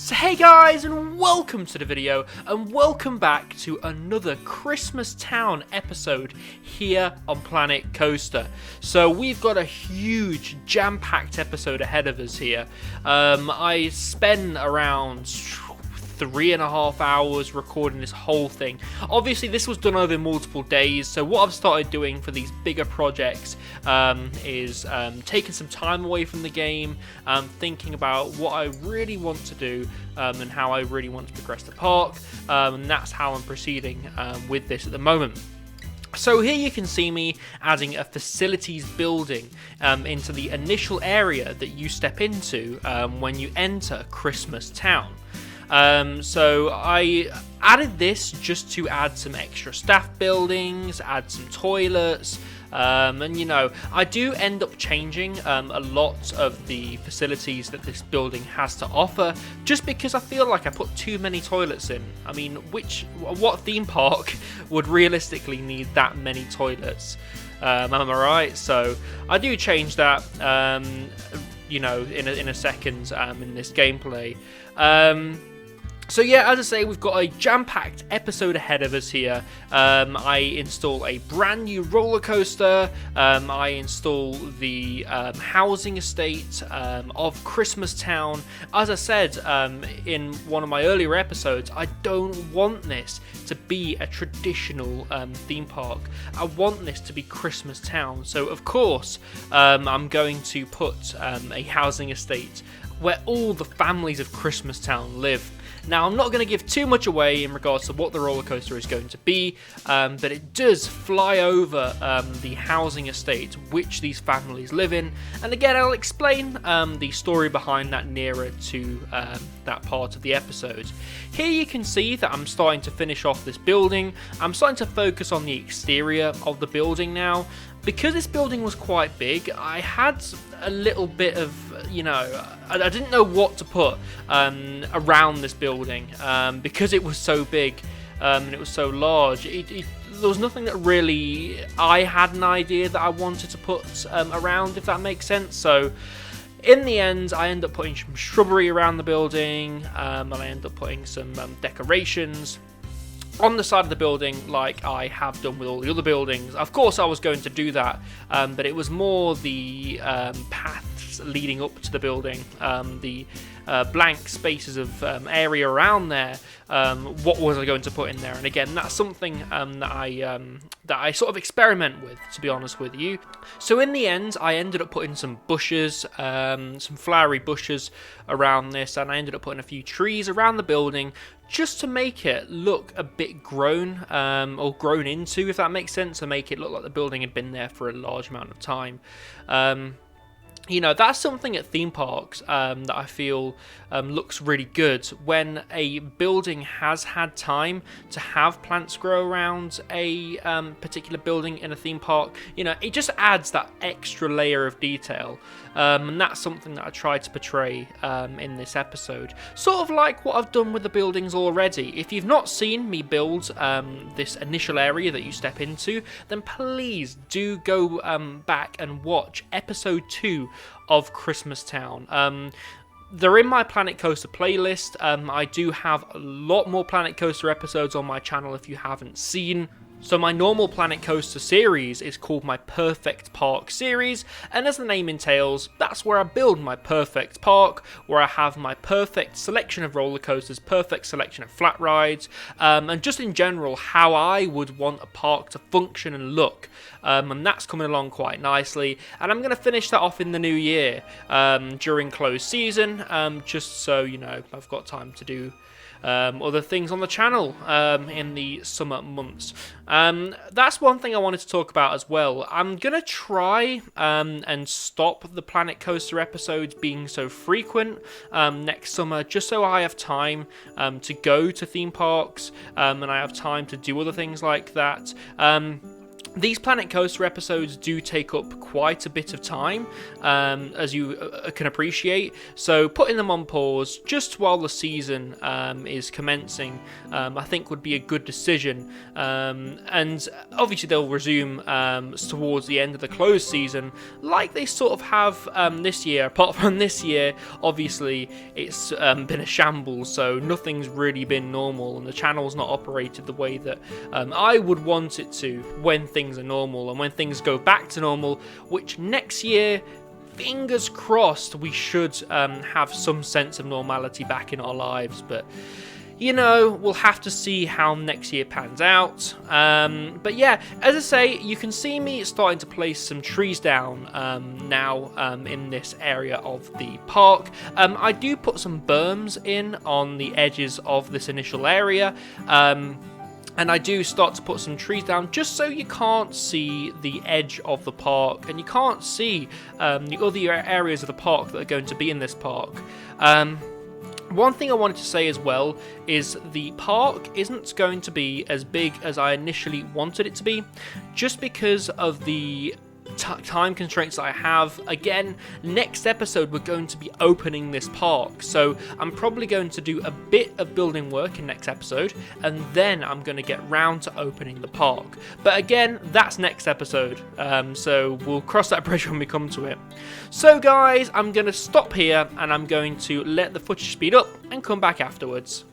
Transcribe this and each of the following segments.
So hey guys, and welcome to the video, and welcome back to another Christmas Town episode here on Planet Coaster. So we've got a huge jam-packed episode ahead of us here. I spent around 3.5 hours recording this whole thing. Obviously this was done over multiple days, so what I've started doing for these bigger projects is taking some time away from the game, thinking about what I really want to do and how I really want to progress the park, and that's how I'm proceeding with this at the moment. So here you can see me adding a facilities building into the initial area that you step into when you enter Christmas Town. So I added this just to add some extra staff buildings, add some toilets, and you know, I do end up changing a lot of the facilities that this building has to offer, just because I feel like I put too many toilets in. I mean, what theme park would realistically need that many toilets? Am I right? So I do change that, you know, in a second in this gameplay. So yeah, as I say, we've got a jam-packed episode ahead of us here. I install a brand new roller coaster. I install the housing estate of Christmas Town. As I said in one of my earlier episodes, I don't want this to be a traditional theme park. I want this to be Christmas Town. So of course, I'm going to put a housing estate where all the families of Christmas Town live. Now, I'm not going to give too much away in regards to what the roller coaster is going to be, but it does fly over the housing estate which these families live in. And again, I'll explain the story behind that nearer to that part of the episode. Here you can see that I'm starting to finish off this building. I'm starting to focus on the exterior of the building now. Because this building was quite big, I had a little bit of, you know, I didn't know what to put around this building because it was so big and it was so large. There was nothing that really I had an idea that I wanted to put around, if that makes sense. So in the end, I end up putting some shrubbery around the building, and I end up putting some decorations on the side of the building, like I have done with all the other buildings. Of course I was going to do that, but it was more the paths leading up to the building, the blank spaces of area around there. What was I going to put in there? And again, that's something that I sort of experiment with, to be honest with you. So in the end, I ended up putting some bushes, some flowery bushes around this, and I ended up putting a few trees around the building, just to make it look a bit grown, or grown into, if that makes sense, to make it look like the building had been there for a large amount of time. You know, that's something at theme parks that I feel looks really good. When a building has had time to have plants grow around a particular building in a theme park, you know, it just adds that extra layer of detail. And that's something that I tried to portray in this episode. Sort of like what I've done with the buildings already. If you've not seen me build this initial area that you step into, then please do go back and watch episode 2 of Christmas Town. They're in my Planet Coaster playlist. I do have a lot more Planet Coaster episodes on my channel if you haven't seen. So my normal Planet Coaster series is called my Perfect Park series, and as the name entails, that's where I build my perfect park, where I have my perfect selection of roller coasters, perfect selection of flat rides, and just in general how I would want a park to function and look. And that's coming along quite nicely, and I'm going to finish that off in the new year during closed season, just so you know I've got time to do other things on the channel in the summer months. That's one thing I wanted to talk about as well. I'm gonna try and stop the Planet Coaster episodes being so frequent next summer, just so I have time to go to theme parks and I have time to do other things like that. These Planet Coaster episodes do take up quite a bit of time, as you can appreciate, so putting them on pause just while the season is commencing, I think would be a good decision, and obviously they'll resume towards the end of the closed season, like they sort of have this year. Apart from this year, obviously it's been a shambles, so nothing's really been normal, and the channel's not operated the way that I would want it to when things are normal, and when things go back to normal, which next year, fingers crossed, we should have some sense of normality back in our lives. But you know, we'll have to see how next year pans out. But yeah, as I say, you can see me starting to place some trees down now in this area of the park. I do put some berms in on the edges of this initial area. And I do start to put some trees down just so you can't see the edge of the park, and you can't see the other areas of the park that are going to be in this park. One thing I wanted to say as well is the park isn't going to be as big as I initially wanted it to be, just because of the time constraints that I have. Again, next episode we're going to be opening this park, so I'm probably going to do a bit of building work in next episode, and then I'm going to get round to opening the park. But again, that's next episode, so we'll cross that bridge when we come to it. So guys, I'm going to stop here, and I'm going to let the footage speed up and come back afterwards.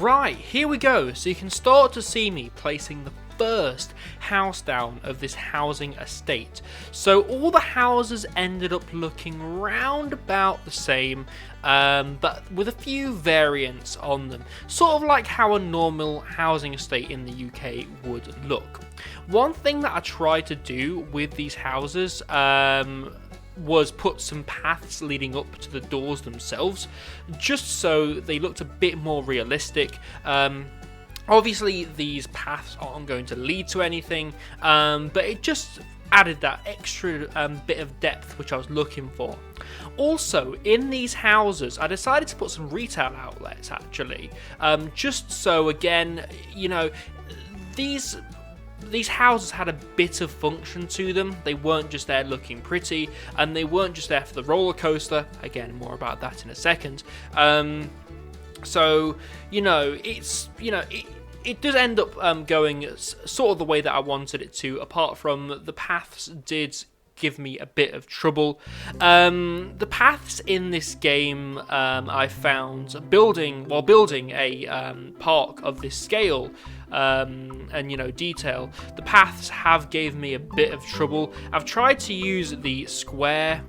Right, here we go. So you can start to see me placing the first house down of this housing estate. So all the houses ended up looking round about the same, but with a few variants on them, sort of like how a normal housing estate in the UK would look. One thing that I tried to do with these houses was put some paths leading up to the doors themselves, just so they looked a bit more realistic. Obviously, these paths aren't going to lead to anything, but it just added that extra bit of depth which I was looking for. Also, in these houses, I decided to put some retail outlets, actually, just so, again, you know, these houses had a bit of function to them. They weren't just there looking pretty, and they weren't just there for the roller coaster. Again, more about that in a second. So, you know, it does end up going sort of the way that I wanted it to, apart from the paths did give me a bit of trouble. The paths in this game, I found while building a park of this scale and, you know, detail, the paths have gave me a bit of trouble. I've tried to use the square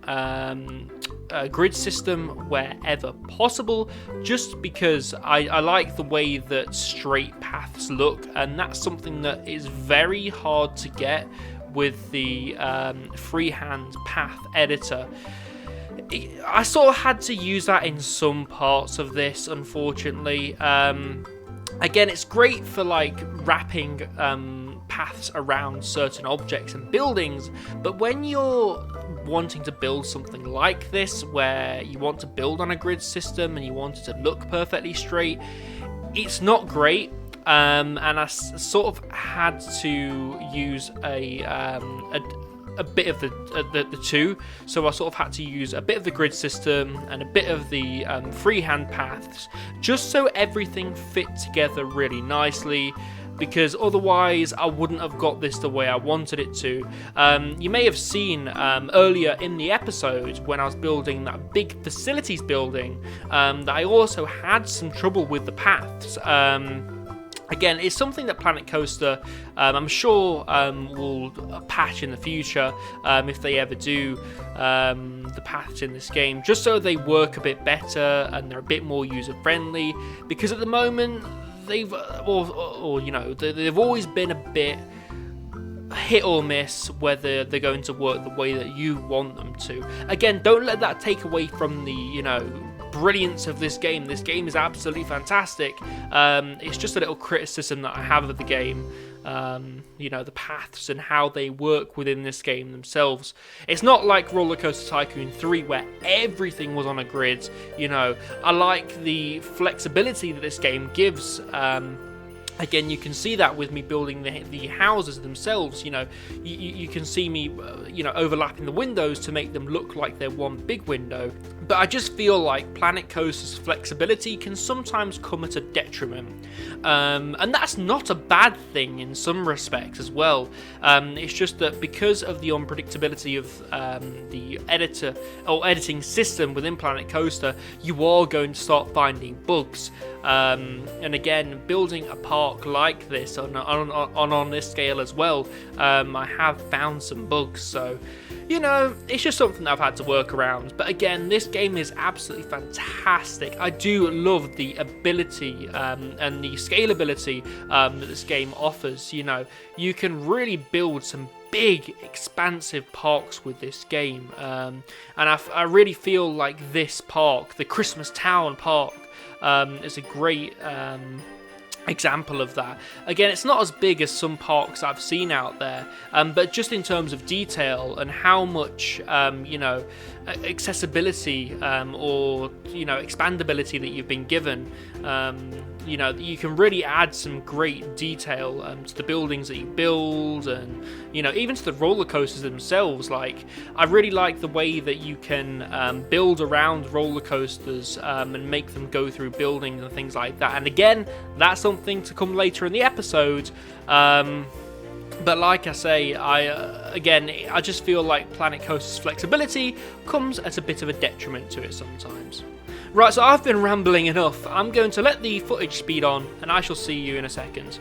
grid system wherever possible, just because I like the way that straight paths look, and that's something that is very hard to get with the freehand path editor. I sort of had to use that in some parts of this, unfortunately. Again, it's great for like wrapping paths around certain objects and buildings, but when you're wanting to build something like this, where you want to build on a grid system and you want it to look perfectly straight, it's not great. And I sort of had to use a bit of the two. So I sort of had to use a bit of the grid system and a bit of the freehand paths, just so everything fit together really nicely, because otherwise I wouldn't have got this the way I wanted it to. You may have seen earlier in the episode when I was building that big facilities building that I also had some trouble with the paths. Again, it's something that Planet Coaster, I'm sure, will patch in the future, if they ever do, the paths in this game, just so they work a bit better and they're a bit more user-friendly, because at the moment, they've always been a bit hit or miss whether they're going to work the way that you want them to. Again, don't let that take away from the, you know, brilliance of this game. This game is absolutely fantastic. It's just a little criticism that I have of the game. You know, the paths and how they work within this game themselves. It's not like Roller Coaster Tycoon 3 where everything was on a grid. You know, I like the flexibility that this game gives. Again, you can see that with me building the houses themselves. You know, you can see me, you know, overlapping the windows to make them look like they're one big window. But I just feel like Planet Coaster's flexibility can sometimes come at a detriment. And that's not a bad thing in some respects as well. It's just that because of the unpredictability of the editing system within Planet Coaster, you are going to start finding bugs. And again, building a park like this on this scale as well, I have found some bugs, so, you know, it's just something that I've had to work around. But again, this game is absolutely fantastic. I do love the ability and the scalability that this game offers. You know, you can really build some big, expansive parks with this game, and I really feel like this park, the Christmas Town Park, is a great example of that. Again, it's not as big as some parks I've seen out there, but just in terms of detail and how much, you know, accessibility or, you know, expandability that you've been given, you know, you can really add some great detail to the buildings that you build, and, you know, even to the roller coasters themselves. Like, I really like the way that you can build around roller coasters and make them go through buildings and things like that. And again, that's something to come later in the episode. But like I say, I just feel like Planet Coaster's flexibility comes at a bit of a detriment to it sometimes. Right, so I've been rambling enough. I'm going to let the footage speed on, and I shall see you in a second.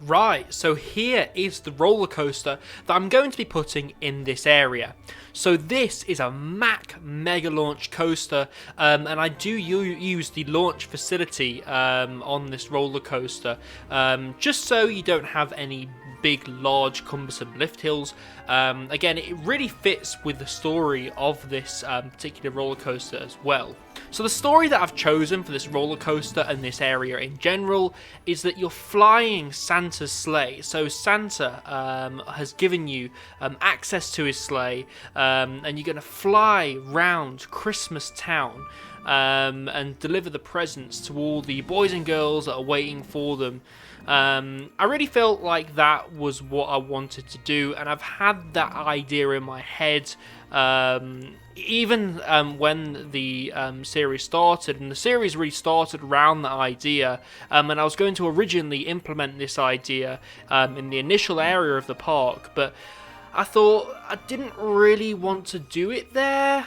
Right, so here is the roller coaster that I'm going to be putting in this area. So this is a Mack Mega Launch coaster, and I do use the launch facility on this roller coaster, just so you don't have any big, large, cumbersome lift hills. Again, it really fits with the story of this particular roller coaster as well. So the story that I've chosen for this roller coaster and this area in general is that you're flying Santa's sleigh. So Santa has given you access to his sleigh, and you're going to fly round Christmas Town and deliver the presents to all the boys and girls that are waiting for them. I really felt like that was what I wanted to do, and I've had that idea in my head even when the series started, and the series really started around that idea, and I was going to originally implement this idea in the initial area of the park, but I thought I didn't really want to do it there.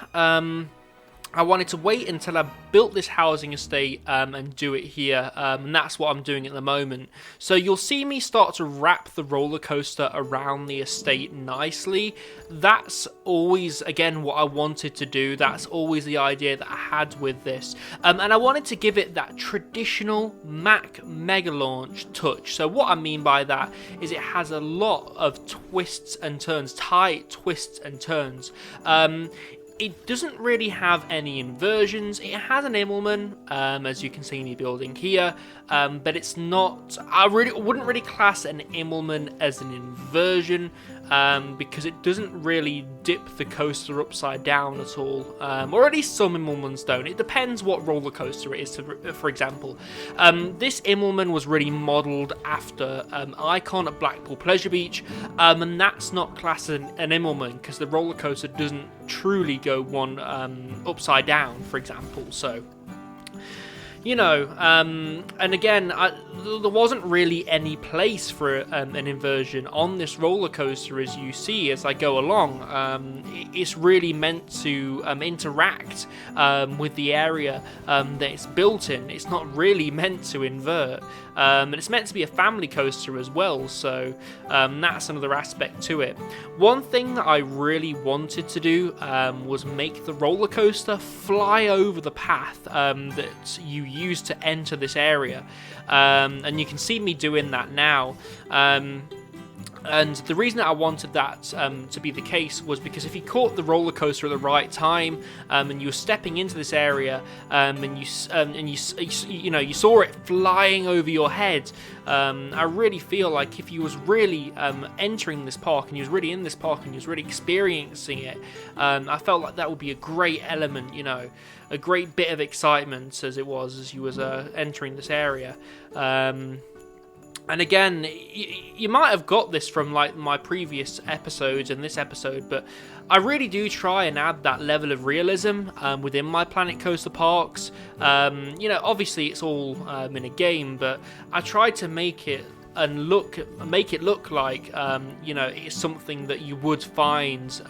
I wanted to wait until I built this housing estate and do it here, and that's what I'm doing at the moment. So you'll see me start to wrap the roller coaster around the estate nicely. That's always, again, what I wanted to do. That's always the idea that I had with this. And I wanted to give it that traditional Mac Mega Launch touch. So what I mean by that is it has a lot of twists and turns, tight twists and turns. It doesn't really have any inversions. It has an Immelmann, as you can see me building here, but it's not. I wouldn't really class an Immelmann as an inversion, because it doesn't really dip the coaster upside down at all, or at least some Immelmanns don't. It depends what roller coaster it is. For example, this Immelmann was really modelled after Icon at Blackpool Pleasure Beach, and that's not classed as an Immelmann because the roller coaster doesn't truly go one upside down, for example. So, you know, and again, there wasn't really any place for an inversion on this roller coaster, as you see as I go along. It's really meant to interact with the area that it's built in. It's not really meant to invert. And it's meant to be a family coaster as well, so that's another aspect to it. One thing that I really wanted to do was make the roller coaster fly over the path that you use to enter this area, and you can see me doing that now. And the reason that I wanted that to be the case was because if you caught the roller coaster at the right time, and you were stepping into this area, and you saw it flying over your head, I really feel like if you was really entering this park and you was really in this park and you was really experiencing it, I felt like that would be a great element, you know, a great bit of excitement as it was as you was entering this area. And again, you might have got this from like my previous episodes and this episode, but I really do try and add that level of realism within my Planet Coaster parks. You know, obviously it's all in a game, but I try to make it look like you know, it's something that you would find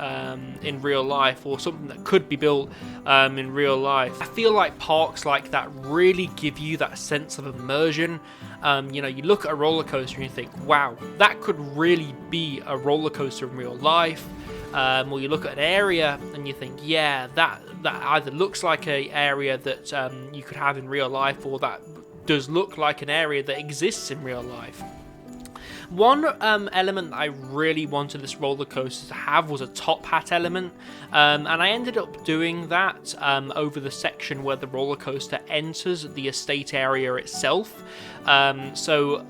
in real life, or something that could be built in real life. I feel like parks like that really give you that sense of immersion. You know, you look at a roller coaster and you think, wow, that could really be a roller coaster in real life. Or you look at an area and you think, yeah, that either looks like an area that you could have in real life, or that does look like an area that exists in real life. One element that I really wanted this roller coaster to have was a top hat element, and I ended up doing that over the section where the roller coaster enters the estate area itself. So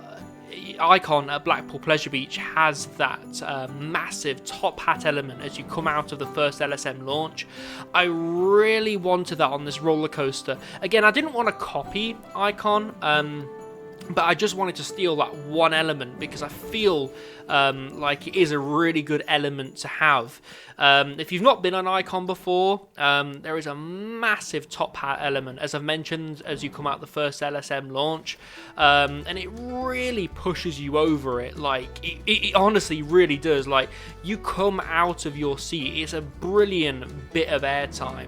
Icon at Blackpool Pleasure Beach has that massive top hat element as you come out of the first LSM launch. I really wanted that on this roller coaster. Again, I didn't want to copy Icon, but I just wanted to steal that one element because I feel like it is a really good element to have. If you've not been on Icon before, there is a massive top hat element, as I've mentioned, as you come out the first LSM launch, and it really pushes you over it. Like, it honestly really does. Like, you come out of your seat, it's a brilliant bit of airtime.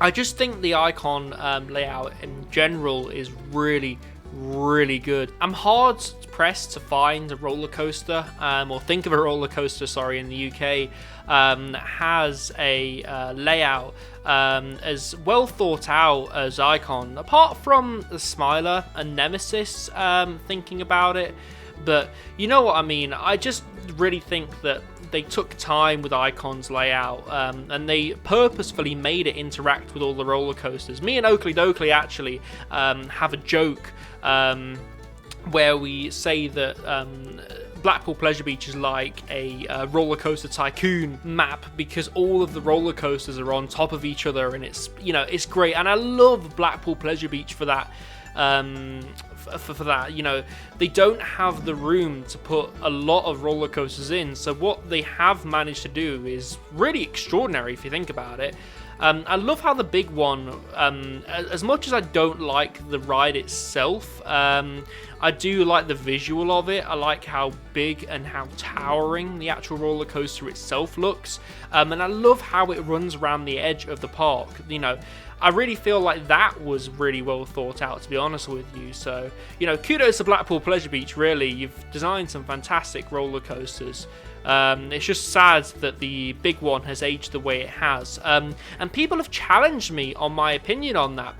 I just think the Icon layout in general is really, really good. I'm hard pressed to find a roller coaster, or think of a roller coaster, sorry, in the UK that has a layout as well thought out as Icon, apart from the Smiler and Nemesis, thinking about it. But you know what I mean. I just really think that they took time with Icon's layout, and they purposefully made it interact with all the roller coasters. Me and Oakley Dokley actually have a joke where we say that Blackpool Pleasure Beach is like a roller coaster tycoon map, because all of the roller coasters are on top of each other, and it's, you know, it's great. And I love Blackpool Pleasure Beach for that. For that, you know, they don't have the room to put a lot of roller coasters in, so what they have managed to do is really extraordinary if you think about it. I love how the big one, as much as I don't like the ride itself, I do like the visual of it. I like how big and how towering the actual roller coaster itself looks, and I love how it runs around the edge of the park. You know, I really feel like that was really well thought out, to be honest with you. So, you know, kudos to Blackpool Pleasure Beach, really. You've designed some fantastic roller coasters. It's just sad that the big one has aged the way it has. And people have challenged me on my opinion on that.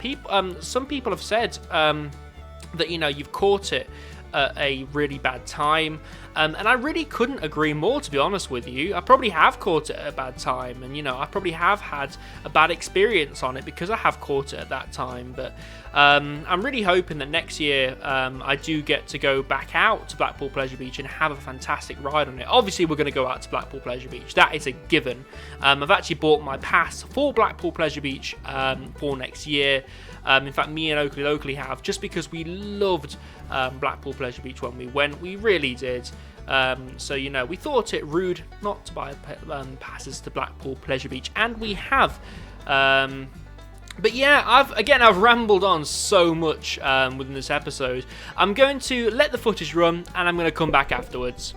Some people have said that, you know, you've caught it at a really bad time, and I really couldn't agree more, to be honest with you. I probably have caught it at a bad time, and, you know, I probably have had a bad experience on it because I have caught it at that time. But I'm really hoping that next year I do get to go back out to Blackpool Pleasure Beach and have a fantastic ride on it. Obviously, we're going to go out to Blackpool Pleasure Beach. That is a given. I've actually bought my pass for Blackpool Pleasure Beach for next year. In fact, me and Oakley Locally have, just because we loved Blackpool Pleasure Beach when we went. We really did. So, you know, we thought it rude not to buy passes to Blackpool Pleasure Beach, and we have. But yeah, I've rambled on so much within this episode. I'm going to let the footage run, and I'm going to come back afterwards.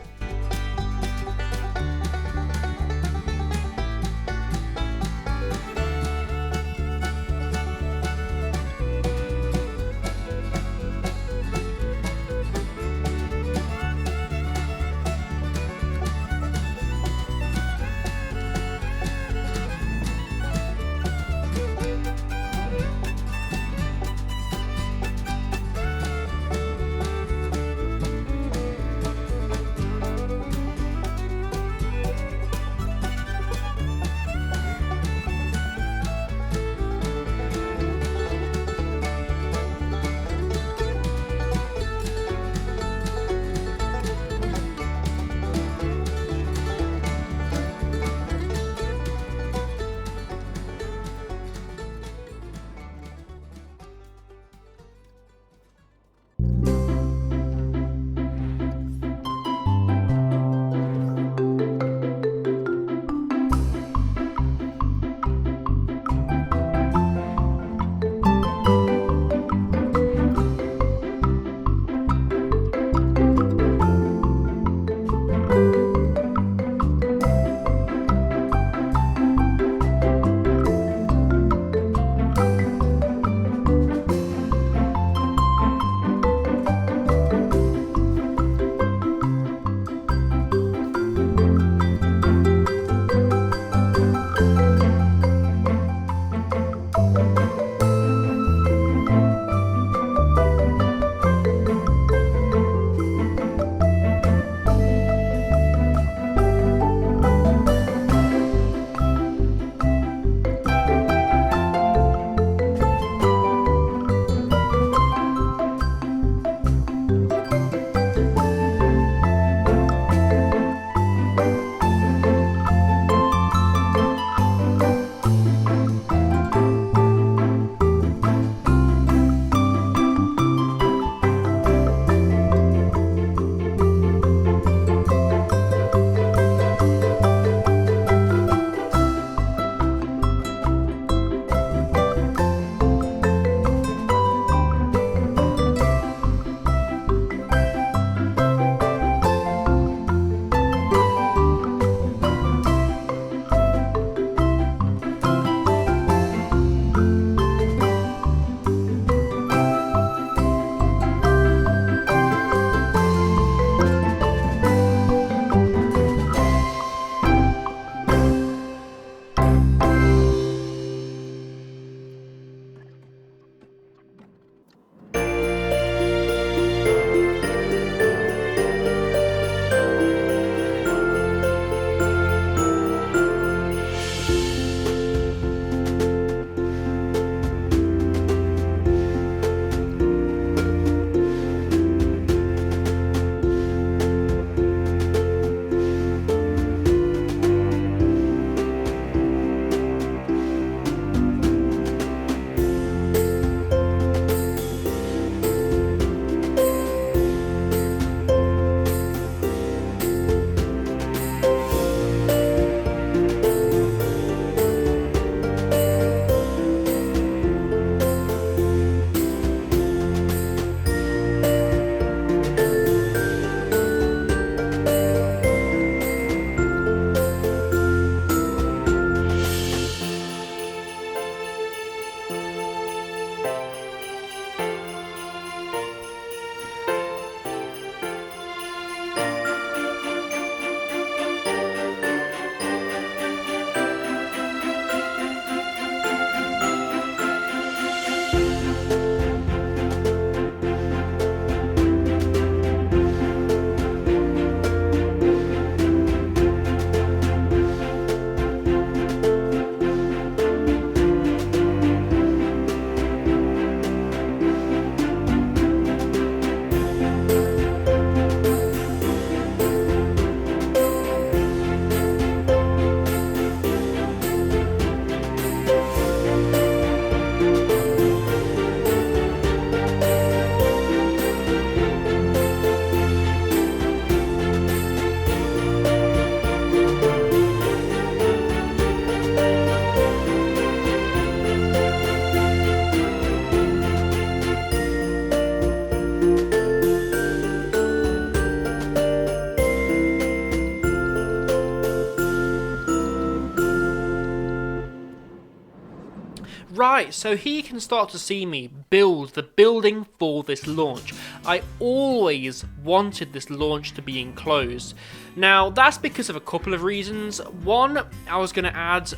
Right, so here you can start to see me build the building for this launch. I always wanted this launch to be enclosed. Now, that's because of a couple of reasons. One, I was going to add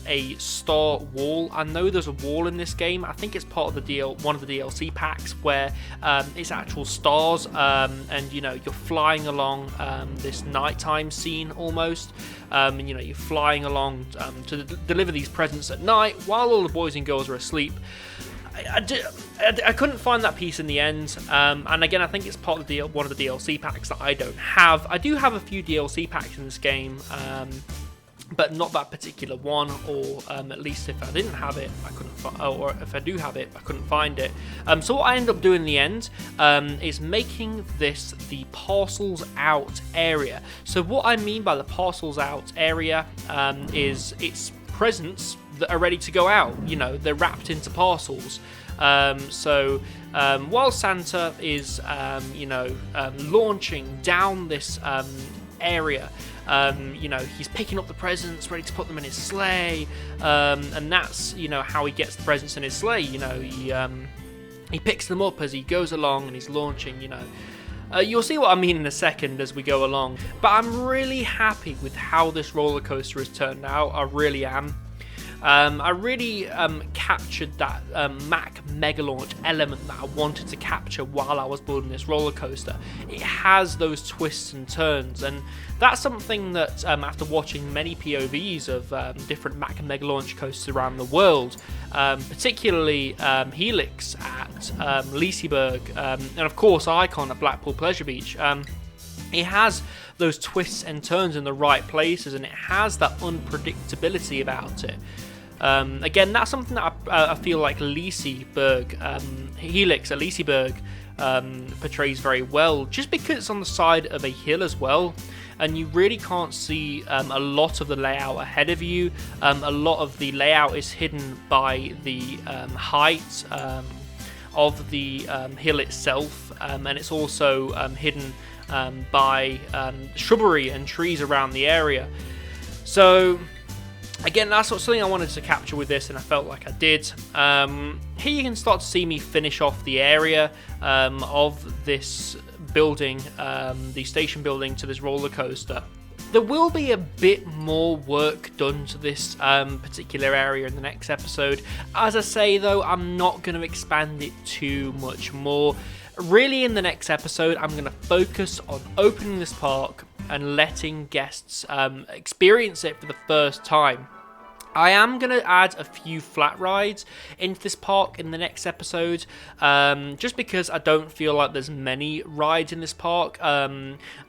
a star wall. I know there's a wall in this game. I think it's part of the one of the DLC packs where it's actual stars, and you know, you're flying along this nighttime scene almost. And you know, you're flying along to deliver these presents at night while all the boys and girls are asleep. I couldn't find that piece in the end, and again, I think it's part of one of the DLC packs that I don't have. I do have a few DLC packs in this game, but not that particular one, or at least if I didn't have it, I couldn't or if I do have it, I couldn't find it. So what I ended up doing in the end is making this the parcels out area. So what I mean by the parcels out area is it's presents that are ready to go out. You know, they're wrapped into parcels. So while Santa is, launching down this area, you know, he's picking up the presents, ready to put them in his sleigh, and that's, you know, how he gets the presents in his sleigh. You know, he picks them up as he goes along and he's launching, you know. You'll see what I mean in a second as we go along, but I'm really happy with how this roller coaster has turned out. I really am. I really captured that Mack Mega Launch element that I wanted to capture while I was building this roller coaster. It has those twists and turns, and that's something that after watching many POVs of different Mack Mega Launch coasters around the world, particularly Helix at Liseberg, and of course Icon at Blackpool Pleasure Beach, it has those twists and turns in the right places, and it has that unpredictability about it. Again, that's something that I feel like Liseberg, Helix at Liseberg portrays very well, just because it's on the side of a hill as well, and you really can't see a lot of the layout ahead of you. A lot of the layout is hidden by the height of the hill itself, and it's also hidden by shrubbery and trees around the area. So again, that's something I wanted to capture with this, and I felt like I did. Here you can start to see me finish off the area of this building, the station building to this roller coaster. There will be a bit more work done to this particular area in the next episode. As I say though, I'm not going to expand it too much more. Really, in the next episode, I'm going to focus on opening this park and letting guests experience it for the first time. I am going to add a few flat rides into this park in the next episode, just because I don't feel like there's many rides in this park.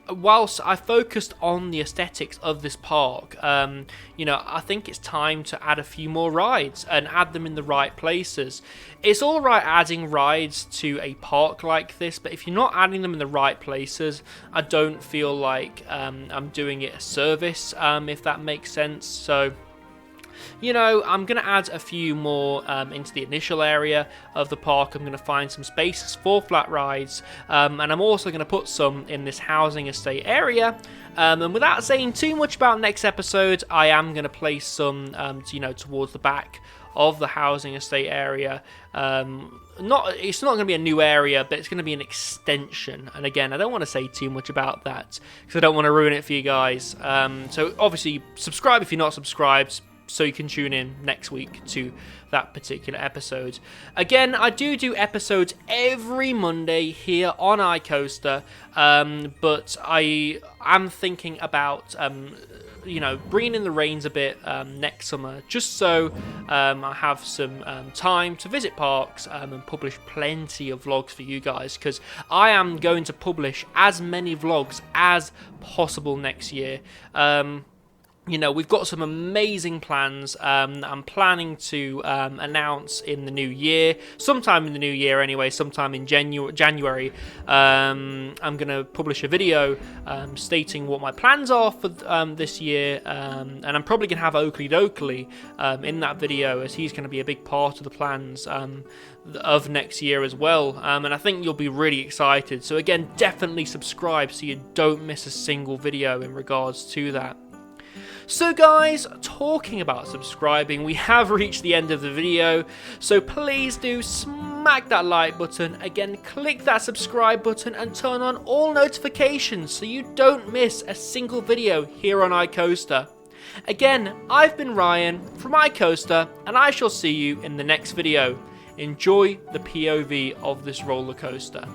Whilst I focused on the aesthetics of this park, you know, I think it's time to add a few more rides and add them in the right places. It's all right adding rides to a park like this, but if you're not adding them in the right places, I don't feel like I'm doing it a service, if that makes sense. So, you know, I'm going to add a few more into the initial area of the park. I'm going to find some spaces for flat rides, and I'm also going to put some in this housing estate area. And without saying too much about next episode, I am going to place some, you know, towards the back of the housing estate area. It's not going to be a new area, but it's going to be an extension. And again, I don't want to say too much about that because I don't want to ruin it for you guys. So obviously, subscribe if you're not subscribed, so you can tune in next week to that particular episode. Again, I do episodes every Monday here on iCoaster, but I am thinking about you know, bringing in the reins a bit next summer, just so I have some time to visit parks and publish plenty of vlogs for you guys, because I am going to publish as many vlogs as possible next year. You know, we've got some amazing plans. I'm planning to announce in the new year, sometime in the new year anyway, sometime in January. I'm going to publish a video stating what my plans are for this year, and I'm probably going to have Oakley Dokley in that video, as he's going to be a big part of the plans of next year as well, and I think you'll be really excited. So again, definitely subscribe so you don't miss a single video in regards to that. So guys, talking about subscribing, we have reached the end of the video, so please do smack that like button. Again, click that subscribe button and turn on all notifications so you don't miss a single video here on iCoaster. Again, I've been Ryan from iCoaster, and I shall see you in the next video. Enjoy the POV of this roller coaster.